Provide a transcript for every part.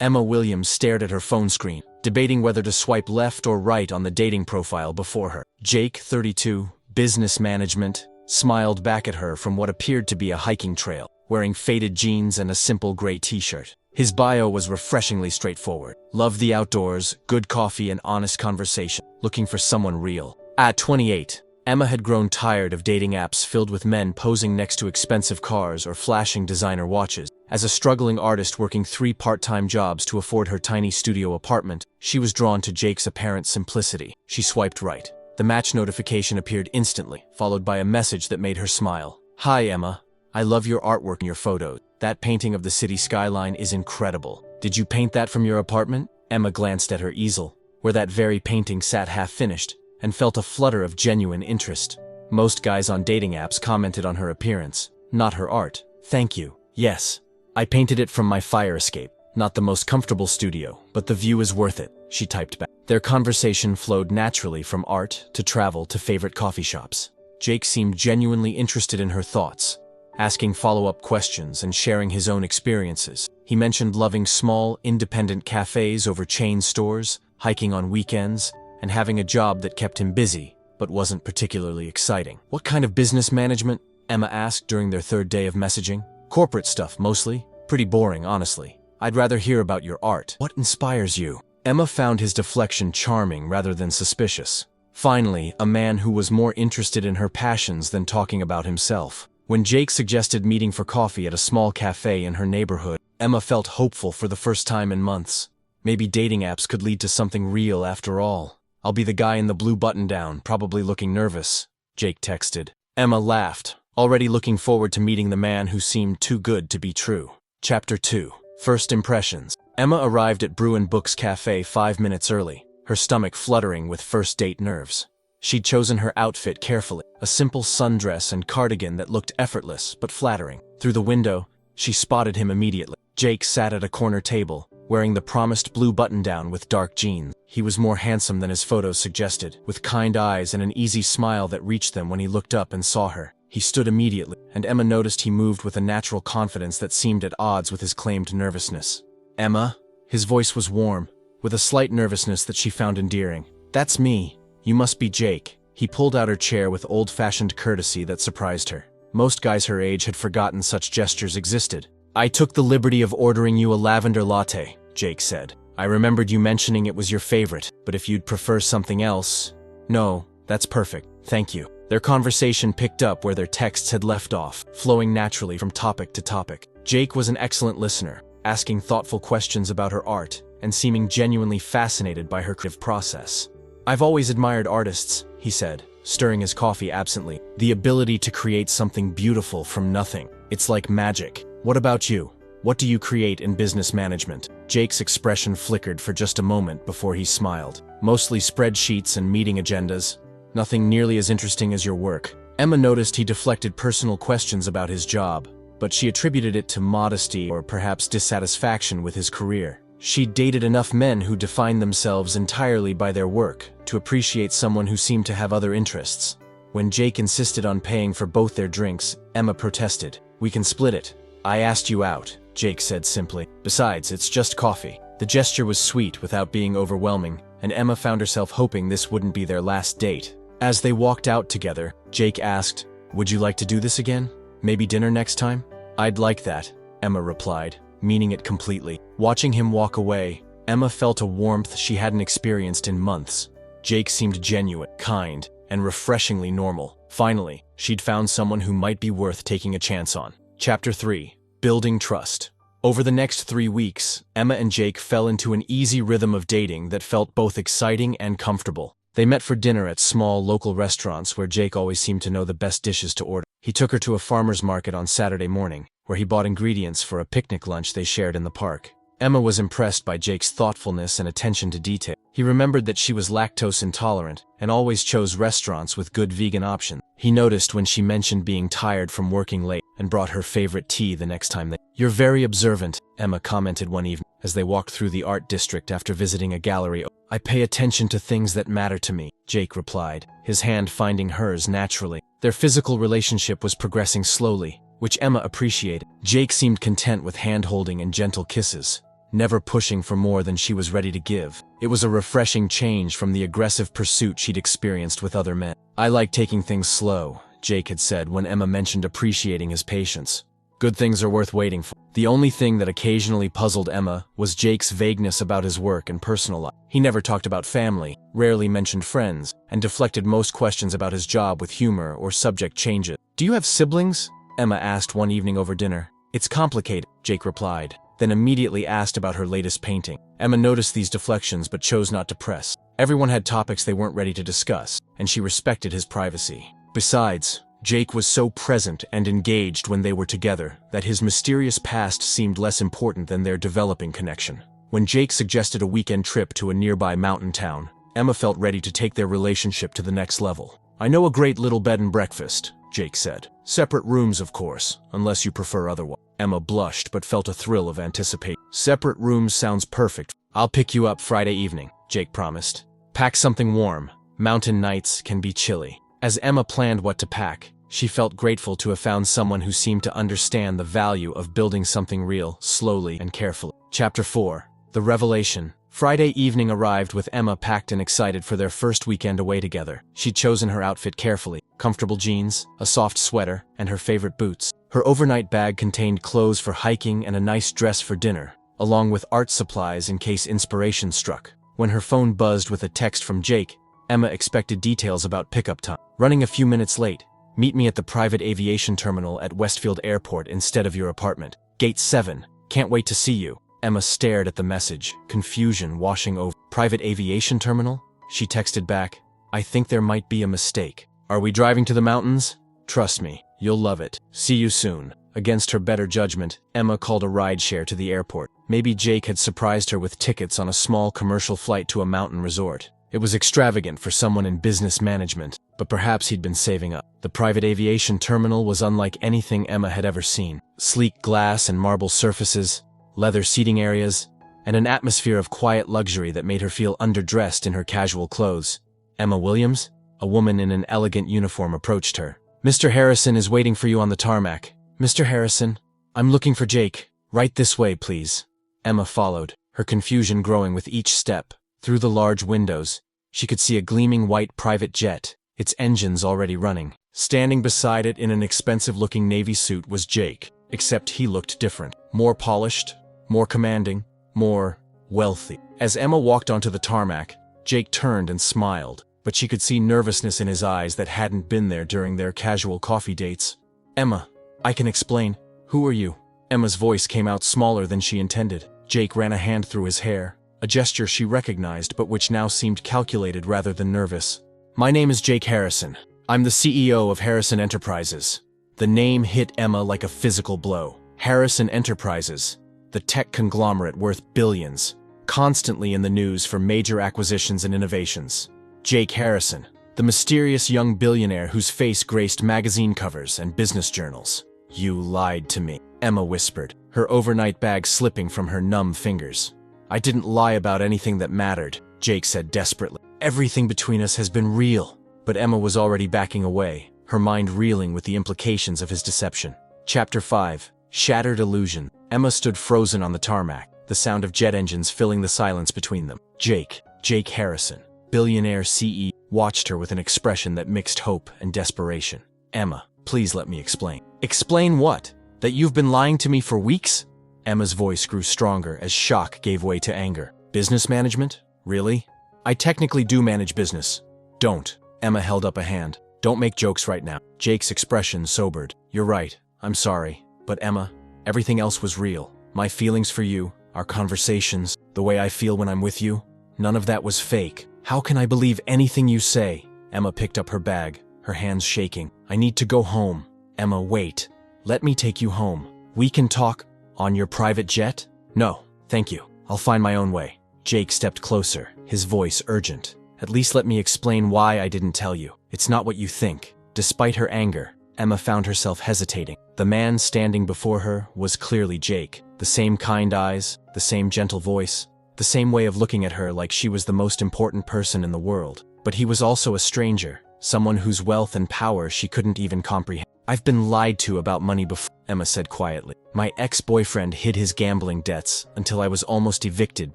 Emma Williams stared at her phone screen, debating whether to swipe left or right on the dating profile before her. Jake, 32, business management, smiled back at her from what appeared to be a hiking trail, wearing faded jeans and a simple gray t-shirt. His bio was refreshingly straightforward. Love the outdoors, good coffee and honest conversation, looking for someone real. At 28, Emma had grown tired of dating apps filled with men posing next to expensive cars or flashing designer watches. As a struggling artist working 3 part-time jobs to afford her tiny studio apartment, she was drawn to Jake's apparent simplicity. She swiped right. The match notification appeared instantly, followed by a message that made her smile. "Hi Emma, I love your artwork and your photos. That painting of the city skyline is incredible. Did you paint that from your apartment?" Emma glanced at her easel, where that very painting sat half-finished, and felt a flutter of genuine interest. Most guys on dating apps commented on her appearance, not her art. "Thank you. Yes. I painted it from my fire escape. Not the most comfortable studio, but the view is worth it," she typed back. Their conversation flowed naturally from art to travel to favorite coffee shops. Jake seemed genuinely interested in her thoughts, asking follow-up questions and sharing his own experiences. He mentioned loving small, independent cafes over chain stores, hiking on weekends, and having a job that kept him busy, but wasn't particularly exciting. "What kind of business management?" Emma asked during their 3rd day of messaging. "Corporate stuff, mostly. Pretty boring, honestly. I'd rather hear about your art. What inspires you?" Emma found his deflection charming rather than suspicious. Finally, a man who was more interested in her passions than talking about himself. When Jake suggested meeting for coffee at a small cafe in her neighborhood, Emma felt hopeful for the first time in months. Maybe dating apps could lead to something real after all. "I'll be the guy in the blue button-down, probably looking nervous," Jake texted. Emma laughed, already looking forward to meeting the man who seemed too good to be true. Chapter 2. First Impressions. Emma arrived at Bruin Books Cafe 5 minutes early, her stomach fluttering with first date nerves. She'd chosen her outfit carefully, a simple sundress and cardigan that looked effortless but flattering. Through the window, she spotted him immediately. Jake sat at a corner table, wearing the promised blue button-down with dark jeans. He was more handsome than his photos suggested, with kind eyes and an easy smile that reached them when he looked up and saw her. He stood immediately, and Emma noticed he moved with a natural confidence that seemed at odds with his claimed nervousness. "Emma?" His voice was warm, with a slight nervousness that she found endearing. "That's me. You must be Jake." He pulled out her chair with old-fashioned courtesy that surprised her. Most guys her age had forgotten such gestures existed. "I took the liberty of ordering you a lavender latte," Jake said. "I remembered you mentioning it was your favorite, but if you'd prefer something else..." "No, that's perfect, thank you." Their conversation picked up where their texts had left off, flowing naturally from topic to topic. Jake was an excellent listener, asking thoughtful questions about her art, and seeming genuinely fascinated by her creative process. "I've always admired artists," he said, stirring his coffee absently. "The ability to create something beautiful from nothing. It's like magic. What about you? What do you create in business management?" Jake's expression flickered for just a moment before he smiled. "Mostly spreadsheets and meeting agendas. Nothing nearly as interesting as your work." Emma noticed he deflected personal questions about his job, but she attributed it to modesty or perhaps dissatisfaction with his career. She'd dated enough men who defined themselves entirely by their work to appreciate someone who seemed to have other interests. When Jake insisted on paying for both their drinks, Emma protested. "We can split it. I asked you out," Jake said simply. "Besides, it's just coffee." The gesture was sweet without being overwhelming, and Emma found herself hoping this wouldn't be their last date. As they walked out together, Jake asked, "Would you like to do this again? Maybe dinner next time?" "I'd like that," Emma replied, meaning it completely. Watching him walk away, Emma felt a warmth she hadn't experienced in months. Jake seemed genuine, kind, and refreshingly normal. Finally, she'd found someone who might be worth taking a chance on. Chapter 3. Building Trust. Over the next 3 weeks, Emma and Jake fell into an easy rhythm of dating that felt both exciting and comfortable. They met for dinner at small local restaurants where Jake always seemed to know the best dishes to order. He took her to a farmer's market on Saturday morning, where he bought ingredients for a picnic lunch they shared in the park. Emma was impressed by Jake's thoughtfulness and attention to detail. He remembered that she was lactose intolerant and always chose restaurants with good vegan options. He noticed when she mentioned being tired from working late and brought her favorite tea the next time they... "You're very observant," Emma commented one evening as they walked through the art district after visiting a gallery. "I pay attention to things that matter to me," Jake replied, his hand finding hers naturally. Their physical relationship was progressing slowly, which Emma appreciated. Jake seemed content with hand-holding and gentle kisses, never pushing for more than she was ready to give. It was a refreshing change from the aggressive pursuit she'd experienced with other men. "I like taking things slow," Jake had said when Emma mentioned appreciating his patience. "Good things are worth waiting for." The only thing that occasionally puzzled Emma was Jake's vagueness about his work and personal life. He never talked about family, rarely mentioned friends, and deflected most questions about his job with humor or subject changes. "Do you have siblings?" Emma asked one evening over dinner. "It's complicated," Jake replied, then immediately asked about her latest painting. Emma noticed these deflections but chose not to press. Everyone had topics they weren't ready to discuss, and she respected his privacy. Besides, Jake was so present and engaged when they were together that his mysterious past seemed less important than their developing connection. When Jake suggested a weekend trip to a nearby mountain town, Emma felt ready to take their relationship to the next level. "I know a great little bed and breakfast," Jake said. "Separate rooms, of course, unless you prefer otherwise." Emma blushed but felt a thrill of anticipation. "Separate rooms sounds perfect. I'll pick you up Friday evening," Jake promised. "Pack something warm. Mountain nights can be chilly." As Emma planned what to pack, she felt grateful to have found someone who seemed to understand the value of building something real, slowly and carefully. Chapter 4. The Revelation. Friday evening arrived with Emma packed and excited for their first weekend away together. She'd chosen her outfit carefully: comfortable jeans, a soft sweater, and her favorite boots. Her overnight bag contained clothes for hiking and a nice dress for dinner, along with art supplies in case inspiration struck. When her phone buzzed with a text from Jake, Emma expected details about pickup time. "Running a few minutes late. Meet me at the private aviation terminal at Westfield Airport instead of your apartment. Gate 7. Can't wait to see you." Emma stared at the message, confusion washing over. "Private aviation terminal?" She texted back. "I think there might be a mistake. Are we driving to the mountains? Trust me, you'll love it. See you soon." Against her better judgment, Emma called a rideshare to the airport. Maybe Jake had surprised her with tickets on a small commercial flight to a mountain resort. It was extravagant for someone in business management, but perhaps he'd been saving up. The private aviation terminal was unlike anything Emma had ever seen. Sleek glass and marble surfaces, leather seating areas, and an atmosphere of quiet luxury that made her feel underdressed in her casual clothes. Emma Williams, a woman in an elegant uniform, approached her. "Mr. Harrison is waiting for you on the tarmac." "Mr. Harrison, I'm looking for Jake. Right this way, please." Emma followed, her confusion growing with each step. Through the large windows, she could see a gleaming white private jet, its engines already running. Standing beside it in an expensive-looking navy suit was Jake, except he looked different. More polished, more commanding, more wealthy. As Emma walked onto the tarmac, Jake turned and smiled, but she could see nervousness in his eyes that hadn't been there during their casual coffee dates. "Emma, I can explain. Who are you?" Emma's voice came out smaller than she intended. Jake ran a hand through his hair, a gesture she recognized but which now seemed calculated rather than nervous. "My name is Jake Harrison. I'm the CEO of Harrison Enterprises." The name hit Emma like a physical blow. Harrison Enterprises, the tech conglomerate worth billions, constantly in the news for major acquisitions and innovations. Jake Harrison, the mysterious young billionaire whose face graced magazine covers and business journals. "You lied to me," Emma whispered, her overnight bag slipping from her numb fingers. "I didn't lie about anything that mattered," Jake said desperately. "Everything between us has been real." But Emma was already backing away, her mind reeling with the implications of his deception. Chapter 5. Shattered Illusion. Emma stood frozen on the tarmac, the sound of jet engines filling the silence between them. Jake Harrison, billionaire CEO, watched her with an expression that mixed hope and desperation. "Emma, please let me explain." "Explain what? That you've been lying to me for weeks?" Emma's voice grew stronger as shock gave way to anger. "Business management? Really? I technically do manage business." "Don't." Emma held up a hand. "Don't make jokes right now." Jake's expression sobered. "You're right. I'm sorry. But Emma, everything else was real. My feelings for you, our conversations, the way I feel when I'm with you, none of that was fake. How can I believe anything you say?" Emma picked up her bag, her hands shaking. "I need to go home." "Emma, wait. Let me take you home. We can talk on your private jet?" "No, thank you. I'll find my own way." Jake stepped closer, his voice urgent. "At least let me explain why I didn't tell you. It's not what you think." Despite her anger, Emma found herself hesitating. The man standing before her was clearly Jake. The same kind eyes, the same gentle voice, the same way of looking at her like she was the most important person in the world. But he was also a stranger, someone whose wealth and power she couldn't even comprehend. I've been lied to about money before, Emma said quietly. My ex-boyfriend hid his gambling debts until I was almost evicted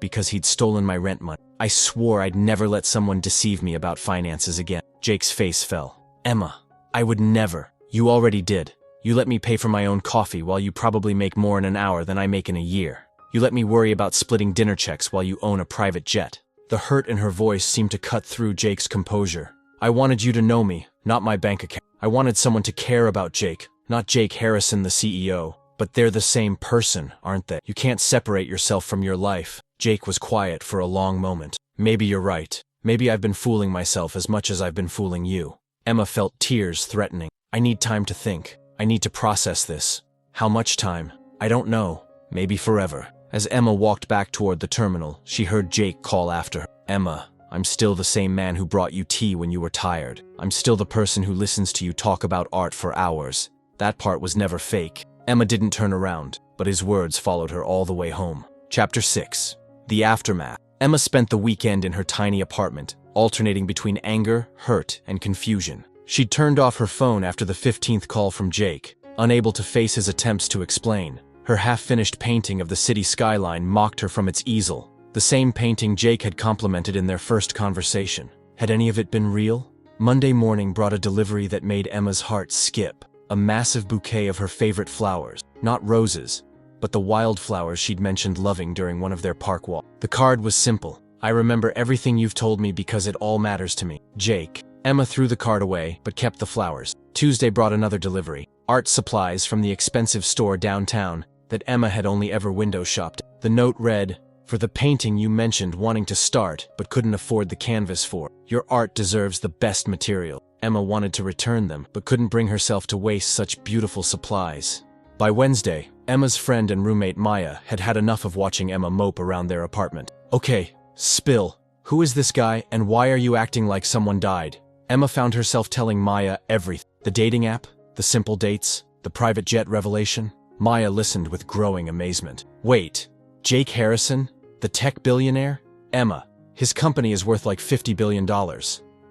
because he'd stolen my rent money. I swore I'd never let someone deceive me about finances again. Jake's face fell. Emma, I would never. You already did. You let me pay for my own coffee while you probably make more in an hour than I make in a year. You let me worry about splitting dinner checks while you own a private jet. The hurt in her voice seemed to cut through Jake's composure. I wanted you to know me, not my bank account. I wanted someone to care about Jake, not Jake Harrison, the CEO. But they're the same person, aren't they? You can't separate yourself from your life. Jake was quiet for a long moment. Maybe you're right. Maybe I've been fooling myself as much as I've been fooling you. Emma felt tears threatening. I need time to think. I need to process this. How much time? I don't know. Maybe forever. As Emma walked back toward the terminal, she heard Jake call after her. Emma, I'm still the same man who brought you tea when you were tired. I'm still the person who listens to you talk about art for hours. That part was never fake. Emma didn't turn around, but his words followed her all the way home. Chapter 6. The Aftermath. Emma spent the weekend in her tiny apartment, alternating between anger, hurt, and confusion. She'd turned off her phone after the 15th call from Jake, unable to face his attempts to explain. Her half-finished painting of the city skyline mocked her from its easel, the same painting Jake had complimented in their first conversation. Had any of it been real? Monday morning brought a delivery that made Emma's heart skip. A massive bouquet of her favorite flowers. Not roses, but the wildflowers she'd mentioned loving during one of their park walks. The card was simple. I remember everything you've told me because it all matters to me. Jake. Emma threw the card away, but kept the flowers. Tuesday brought another delivery. Art supplies from the expensive store downtown that Emma had only ever window shopped. The note read, for the painting you mentioned wanting to start but couldn't afford the canvas for. Your art deserves the best material. Emma wanted to return them, but couldn't bring herself to waste such beautiful supplies. By Wednesday, Emma's friend and roommate Maya had had enough of watching Emma mope around their apartment. Okay, spill. Who is this guy and why are you acting like someone died? Emma found herself telling Maya everything. The dating app, the simple dates, the private jet revelation. Maya listened with growing amazement. Wait, Jake Harrison? The tech billionaire? Emma, his company is worth like $50 billion.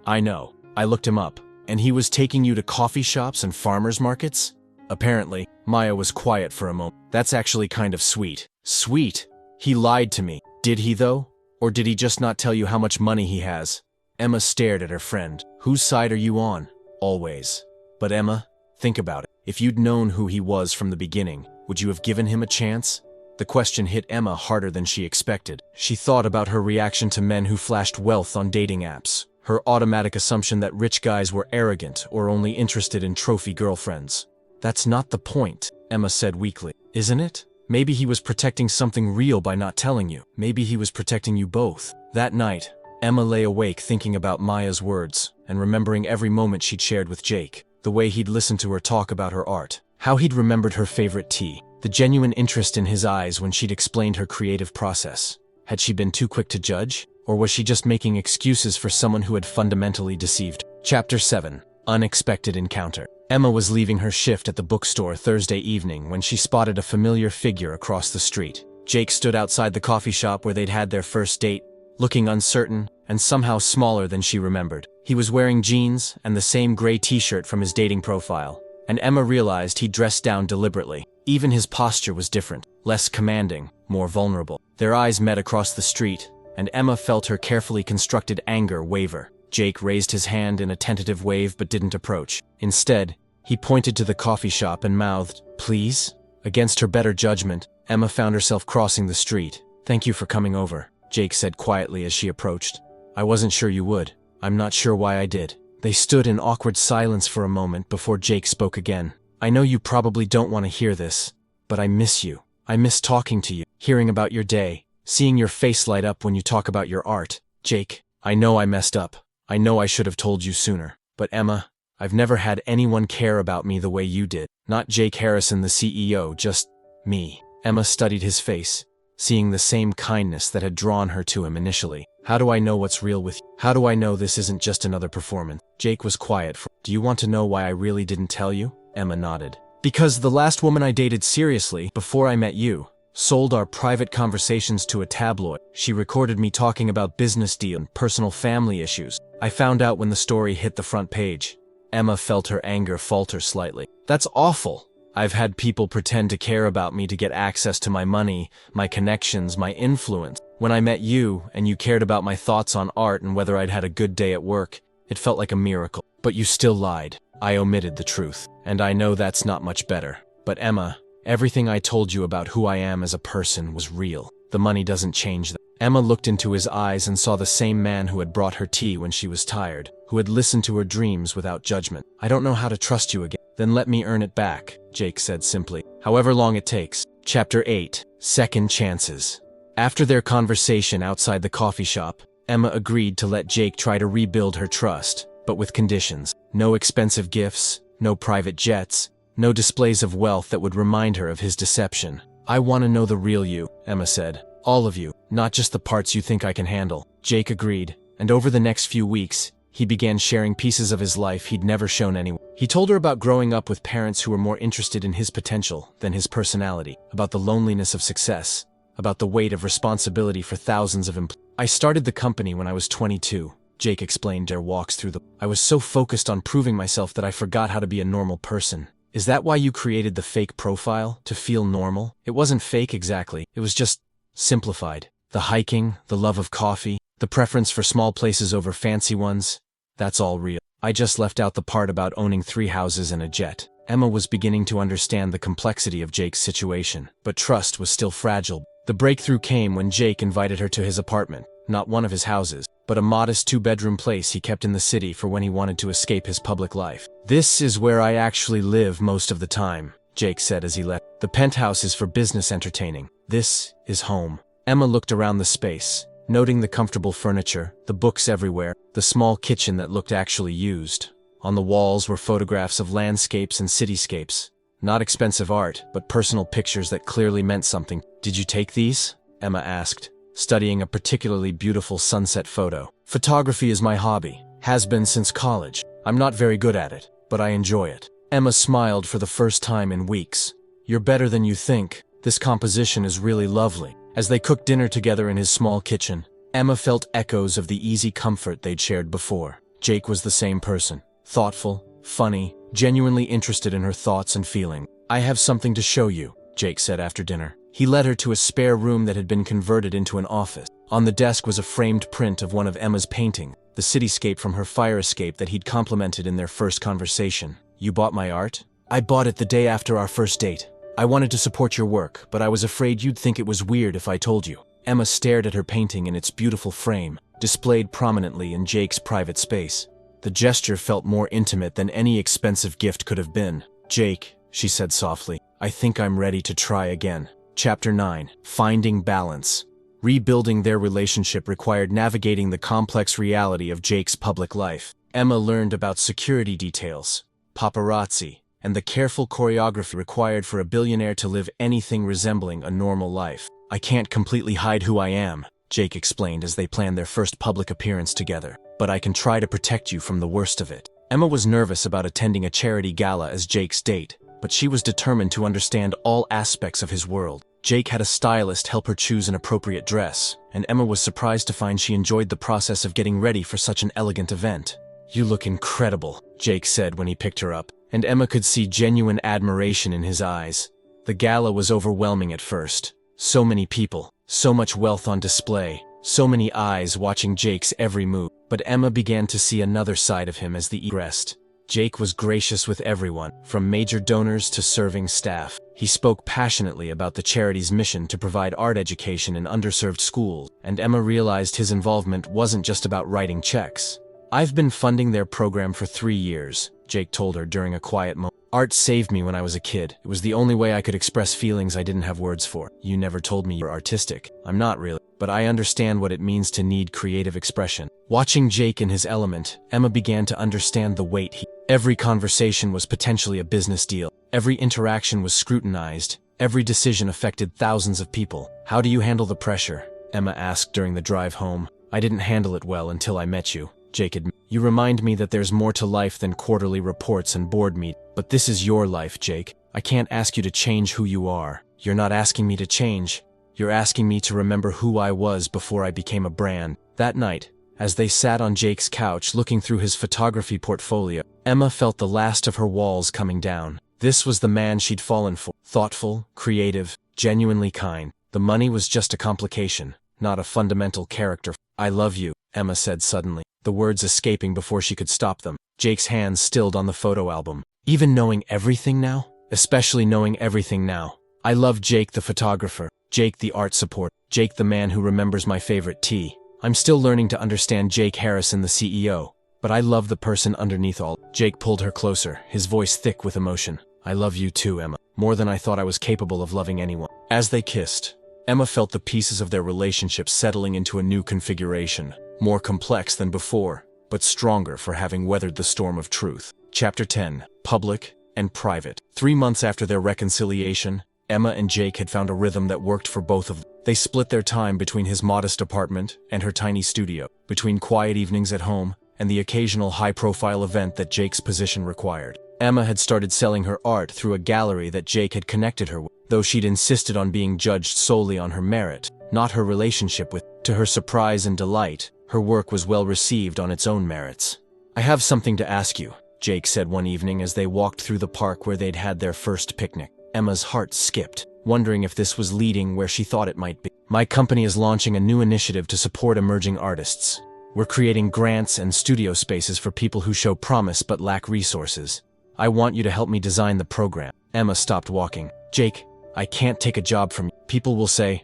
I know. I looked him up. And he was taking you to coffee shops and farmers markets? Apparently, Maya was quiet for a moment. That's actually kind of sweet. Sweet? He lied to me. Did he though? Or did he just not tell you how much money he has? Emma stared at her friend. Whose side are you on? Always. But Emma, think about it. If you'd known who he was from the beginning, would you have given him a chance? The question hit Emma harder than she expected. She thought about her reaction to men who flashed wealth on dating apps. Her automatic assumption that rich guys were arrogant or only interested in trophy girlfriends. That's not the point, Emma said weakly. Isn't it? Maybe he was protecting something real by not telling you. Maybe he was protecting you both. That night, Emma lay awake thinking about Maya's words and remembering every moment she'd shared with Jake. The way he'd listened to her talk about her art. How he'd remembered her favorite tea. The genuine interest in his eyes when she'd explained her creative process. Had she been too quick to judge? Or was she just making excuses for someone who had fundamentally deceived? Chapter 7. Unexpected Encounter. Emma was leaving her shift at the bookstore Thursday evening when she spotted a familiar figure across the street. Jake stood outside the coffee shop where they'd had their first date, looking uncertain and somehow smaller than she remembered. He was wearing jeans and the same gray t-shirt from his dating profile, and Emma realized he'd dressed down deliberately. Even his posture was different, less commanding, more vulnerable. Their eyes met across the street, and Emma felt her carefully constructed anger waver. Jake raised his hand in a tentative wave but didn't approach. Instead, he pointed to the coffee shop and mouthed, "Please?" Against her better judgment, Emma found herself crossing the street. "Thank you for coming over," Jake said quietly as she approached. "I wasn't sure you would. I'm not sure why I did." They stood in awkward silence for a moment before Jake spoke again. "I know you probably don't want to hear this, but I miss you. I miss talking to you, hearing about your day, seeing your face light up when you talk about your art. Jake, I know I messed up. I know I should have told you sooner. But Emma, I've never had anyone care about me the way you did. Not Jake Harrison, the CEO, just me." Emma studied his face, seeing the same kindness that had drawn her to him initially. "How do I know what's real with you? How do I know this isn't just another performance?" Jake was quiet for, "Do you want to know why I really didn't tell you?" Emma nodded. "Because the last woman I dated seriously, before I met you, sold our private conversations to a tabloid. She recorded me talking about business deals and personal family issues. I found out when the story hit the front page. Emma felt her anger falter slightly. That's awful. I've had people pretend to care about me to get access to my money, my connections, my influence. When I met you, and you cared about my thoughts on art and whether I'd had a good day at work, it felt like a miracle. But you still lied. I omitted the truth. And I know that's not much better. But Emma, everything I told you about who I am as a person was real. The money doesn't change that. Emma looked into his eyes and saw the same man who had brought her tea when she was tired, who had listened to her dreams without judgment. I don't know how to trust you again. Then let me earn it back, Jake said simply. However long it takes. Chapter 8. Second Chances. After their conversation outside the coffee shop, Emma agreed to let Jake try to rebuild her trust, but with conditions. No expensive gifts, no private jets, no displays of wealth that would remind her of his deception. I want to know the real you, Emma said. All of you, not just the parts you think I can handle. Jake agreed, and over the next few weeks, he began sharing pieces of his life he'd never shown anyone. He told her about growing up with parents who were more interested in his potential than his personality, about the loneliness of success, about the weight of responsibility for thousands of employees. I started the company when I was 22, Jake explained their walks through the... I was so focused on proving myself that I forgot how to be a normal person. Is that why you created the fake profile? To feel normal? It wasn't fake exactly, it was just simplified. The hiking, the love of coffee, the preference for small places over fancy ones, that's all real. I just left out the part about owning 3 houses and a jet. Emma was beginning to understand the complexity of Jake's situation, but trust was still fragile. The breakthrough came when Jake invited her to his apartment, not one of his houses, but a modest 2-bedroom place he kept in the city for when he wanted to escape his public life. This is where I actually live most of the time, Jake said as he left. The penthouse is for business entertaining. This is home. Emma looked around the space, noting the comfortable furniture, the books everywhere, the small kitchen that looked actually used. On the walls were photographs of landscapes and cityscapes. Not expensive art, but personal pictures that clearly meant something. Did you take these? Emma asked, studying a particularly beautiful sunset photo. Photography is my hobby. Has been since college. I'm not very good at it, but I enjoy it. Emma smiled for the first time in weeks. You're better than you think. This composition is really lovely. As they cooked dinner together in his small kitchen, Emma felt echoes of the easy comfort they'd shared before. Jake was the same person. Thoughtful, funny, genuinely interested in her thoughts and feelings. I have something to show you, Jake said after dinner. He led her to a spare room that had been converted into an office. On the desk was a framed print of one of Emma's paintings, the cityscape from her fire escape that he'd complimented in their first conversation. You bought my art? I bought it the day after our first date. I wanted to support your work, but I was afraid you'd think it was weird if I told you. Emma stared at her painting in its beautiful frame, displayed prominently in Jake's private space. The gesture felt more intimate than any expensive gift could have been. Jake, she said softly, I think I'm ready to try again. Chapter 9. Finding Balance. Rebuilding their relationship required navigating the complex reality of Jake's public life. Emma learned about security details, paparazzi, and the careful choreography required for a billionaire to live anything resembling a normal life. I can't completely hide who I am, Jake explained as they planned their first public appearance together, but I can try to protect you from the worst of it. Emma was nervous about attending a charity gala as Jake's date, but she was determined to understand all aspects of his world. Jake had a stylist help her choose an appropriate dress, and Emma was surprised to find she enjoyed the process of getting ready for such an elegant event. You look incredible, Jake said when he picked her up, and Emma could see genuine admiration in his eyes. The gala was overwhelming at first. So many people, so much wealth on display, so many eyes watching Jake's every move. But Emma began to see another side of him as the evening progressed. Jake was gracious with everyone, from major donors to serving staff. He spoke passionately about the charity's mission to provide art education in underserved schools, and Emma realized his involvement wasn't just about writing checks. I've been funding their program for 3 years, Jake told her during a quiet moment. Art saved me when I was a kid. It was the only way I could express feelings I didn't have words for. You never told me you're artistic. I'm not really, but I understand what it means to need creative expression. Watching Jake in his element, Emma began to understand the weight Every conversation was potentially a business deal. Every interaction was scrutinized. Every decision affected thousands of people. How do you handle the pressure? Emma asked during the drive home. I didn't handle it well until I met you, Jake admitted. You remind me that there's more to life than quarterly reports and board meetings. But this is your life, Jake. I can't ask you to change who you are. You're not asking me to change. You're asking me to remember who I was before I became a brand. That night, As they sat on Jake's couch looking through his photography portfolio, Emma felt the last of her walls coming down. This was the man she'd fallen for. Thoughtful, creative, genuinely kind. The money was just a complication, not a fundamental character. "I love you," Emma said suddenly, the words escaping before she could stop them. Jake's hands stilled on the photo album. "Even knowing everything now? Especially knowing everything now. I love Jake the photographer, Jake the art support, Jake the man who remembers my favorite tea. I'm still learning to understand Jake Harrison the CEO, but I love the person underneath all." Jake pulled her closer, his voice thick with emotion. "I love you too, Emma, more than I thought I was capable of loving anyone." As they kissed, Emma felt the pieces of their relationship settling into a new configuration, more complex than before, but stronger for having weathered the storm of truth. Chapter 10. Public and Private. 3 months after their reconciliation, Emma and Jake had found a rhythm that worked for both of them. They split their time between his modest apartment and her tiny studio, between quiet evenings at home and the occasional high-profile event that Jake's position required. Emma had started selling her art through a gallery that Jake had connected her with, though she'd insisted on being judged solely on her merit, not her relationship with. To her surprise and delight, her work was well received on its own merits. "I have something to ask you," Jake said one evening as they walked through the park where they'd had their first picnic. Emma's heart skipped, wondering if this was leading where she thought it might be. "My company is launching a new initiative to support emerging artists. We're creating grants and studio spaces for people who show promise but lack resources. I want you to help me design the program." Emma stopped walking. "Jake, I can't take a job from you. People will say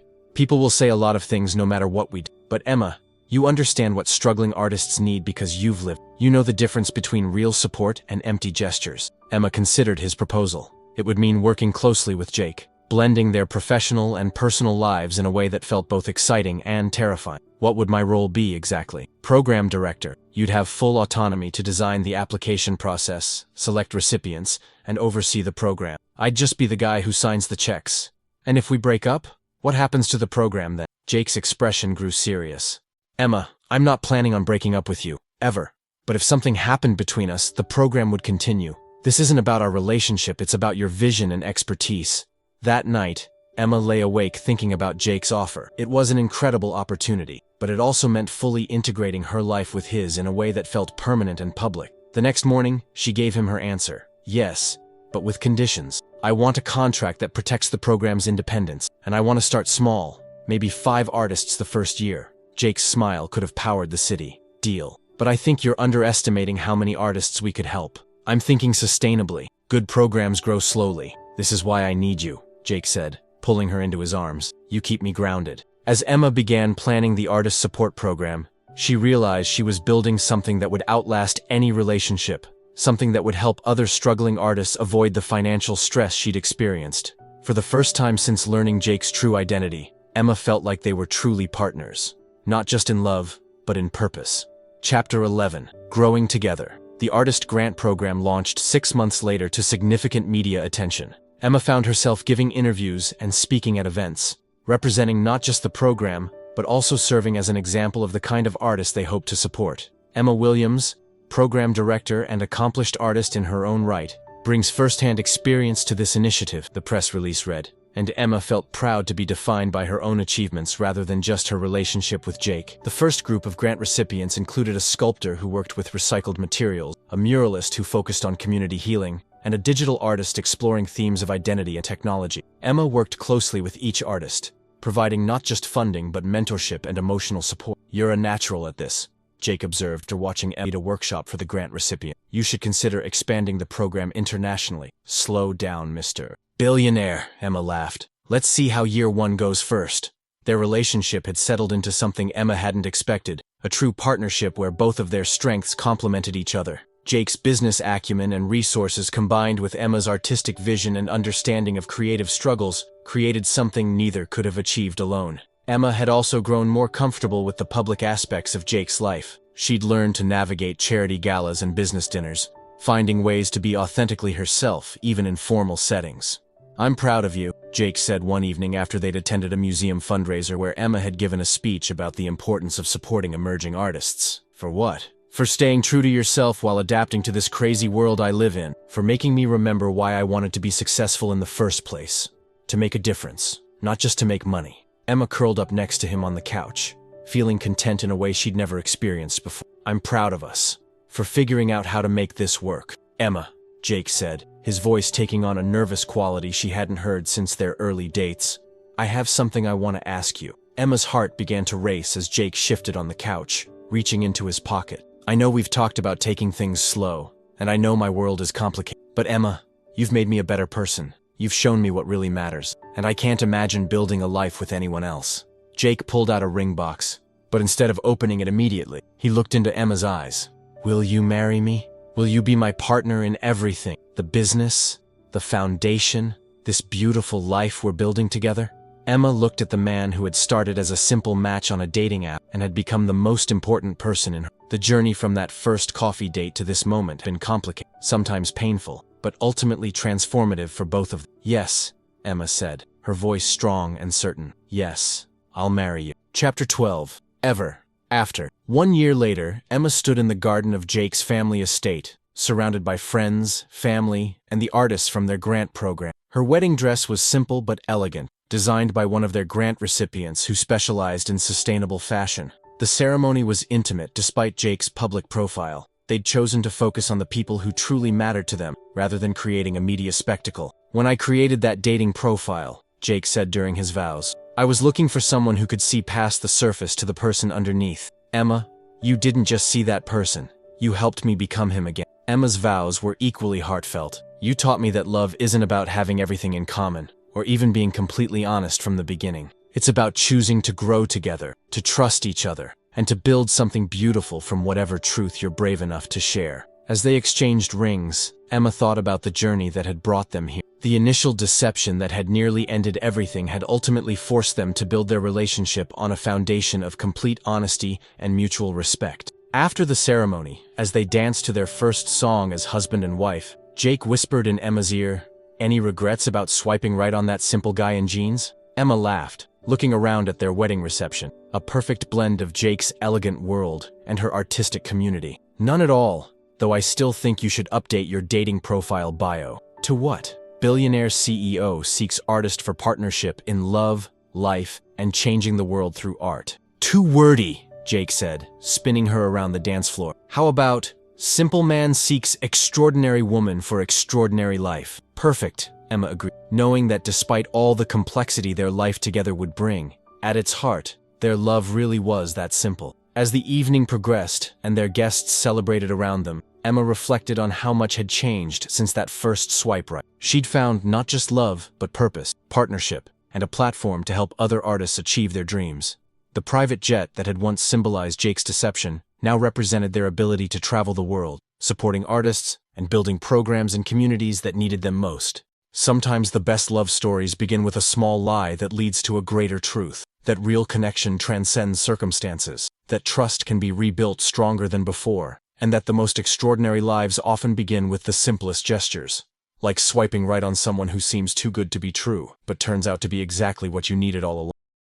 a lot of things no matter what we do. But Emma, you understand what struggling artists need because you've lived. You know the difference between real support and empty gestures." Emma considered his proposal. It would mean working closely with Jake, blending their professional and personal lives in a way that felt both exciting and terrifying. "What would my role be exactly?" "Program director. You'd have full autonomy to design the application process, select recipients, and oversee the program. I'd just be the guy who signs the checks." "And if we break up, what happens to the program then?" Jake's expression grew serious. "Emma, I'm not planning on breaking up with you, ever. But if something happened between us, the program would continue. This isn't about our relationship, it's about your vision and expertise." That night, Emma lay awake thinking about Jake's offer. It was an incredible opportunity, but it also meant fully integrating her life with his in a way that felt permanent and public. The next morning, she gave him her answer. "Yes, but with conditions. I want a contract that protects the program's independence, and I want to start small, maybe 5 artists the first year." Jake's smile could have powered the city. "Deal. But I think you're underestimating how many artists we could help. I'm thinking sustainably. Good programs grow slowly. This is why I need you," Jake said, pulling her into his arms. "You keep me grounded." As Emma began planning the artist support program, she realized she was building something that would outlast any relationship, something that would help other struggling artists avoid the financial stress she'd experienced. For the first time since learning Jake's true identity, Emma felt like they were truly partners, not just in love, but in purpose. Chapter 11. Growing Together. The Artist Grant Program launched 6 months later to significant media attention. Emma found herself giving interviews and speaking at events, representing not just the program, but also serving as an example of the kind of artist they hoped to support. Emma Williams, program director and accomplished artist in her own right, brings first-hand experience to this initiative, the press release read, and Emma felt proud to be defined by her own achievements rather than just her relationship with Jake. The first group of grant recipients included a sculptor who worked with recycled materials, a muralist who focused on community healing, and a digital artist exploring themes of identity and technology. Emma worked closely with each artist, providing not just funding but mentorship and emotional support. "You're a natural at this," Jake observed after watching Emma lead a workshop for the grant recipient. "You should consider expanding the program internationally." "Slow down, Mr. Billionaire," Emma laughed. "Let's see how year 1 goes first." Their relationship had settled into something Emma hadn't expected, a true partnership where both of their strengths complemented each other. Jake's business acumen and resources combined with Emma's artistic vision and understanding of creative struggles created something neither could have achieved alone. Emma had also grown more comfortable with the public aspects of Jake's life. She'd learned to navigate charity galas and business dinners, finding ways to be authentically herself even in formal settings. "I'm proud of you," Jake said one evening after they'd attended a museum fundraiser where Emma had given a speech about the importance of supporting emerging artists. "For what?" "For staying true to yourself while adapting to this crazy world I live in. For making me remember why I wanted to be successful in the first place. To make a difference, not just to make money." Emma curled up next to him on the couch. feeling content in a way she'd never experienced before. "I'm proud of us for figuring out how to make this work, Emma," Jake said, his voice taking on a nervous quality she hadn't heard since their early dates. "I have something I want to ask you." Emma's heart began to race as Jake shifted on the couch, reaching into his pocket. "I know we've talked about taking things slow, and I know my world is complicated. But Emma, you've made me a better person. You've shown me what really matters, and I can't imagine building a life with anyone else." Jake pulled out a ring box, but instead of opening it immediately, he looked into Emma's eyes. "Will you marry me? Will you be my partner in everything? The business, the foundation, this beautiful life we're building together?" Emma looked at the man who had started as a simple match on a dating app and had become the most important person in her. The journey from that first coffee date to this moment had been complicated, sometimes painful, but ultimately transformative for both of them. "Yes," Emma said, her voice strong and certain. "Yes, I'll marry you." Chapter 12. Ever After. 1 year later, Emma stood in the garden of Jake's family estate, surrounded by friends, family, and the artists from their grant program. Her wedding dress was simple but elegant, designed by one of their grant recipients who specialized in sustainable fashion. The ceremony was intimate despite Jake's public profile. They'd chosen to focus on the people who truly mattered to them, rather than creating a media spectacle. "When I created that dating profile," Jake said during his vows, "I was looking for someone who could see past the surface to the person underneath. Emma, you didn't just see that person. You helped me become him again." Emma's vows were equally heartfelt. "You taught me that love isn't about having everything in common, or even being completely honest from the beginning. It's about choosing to grow together, to trust each other, and to build something beautiful from whatever truth you're brave enough to share." As they exchanged rings, Emma thought about the journey that had brought them here. The initial deception that had nearly ended everything had ultimately forced them to build their relationship on a foundation of complete honesty and mutual respect. After the ceremony, as they danced to their first song as husband and wife, Jake whispered in Emma's ear, "Any regrets about swiping right on that simple guy in jeans?" Emma laughed, looking around at their wedding reception, a perfect blend of Jake's elegant world and her artistic community. "None at all, though I still think you should update your dating profile bio." "To what?" "Billionaire CEO seeks artist for partnership in love, life, and changing the world through art." "Too wordy," Jake said, spinning her around the dance floor. "How about, simple man seeks extraordinary woman for extraordinary life?" "Perfect," Emma agreed, knowing that despite all the complexity their life together would bring, at its heart, their love really was that simple. As the evening progressed and their guests celebrated around them, Emma reflected on how much had changed since that first swipe right. She'd found not just love, but purpose, partnership, and a platform to help other artists achieve their dreams. The private jet that had once symbolized Jake's deception now represented their ability to travel the world, supporting artists and building programs and communities that needed them most. Sometimes the best love stories begin with a small lie that leads to a greater truth, that real connection transcends circumstances, that trust can be rebuilt stronger than before, and that the most extraordinary lives often begin with the simplest gestures, like swiping right on someone who seems too good to be true, but turns out to be exactly what you needed all along.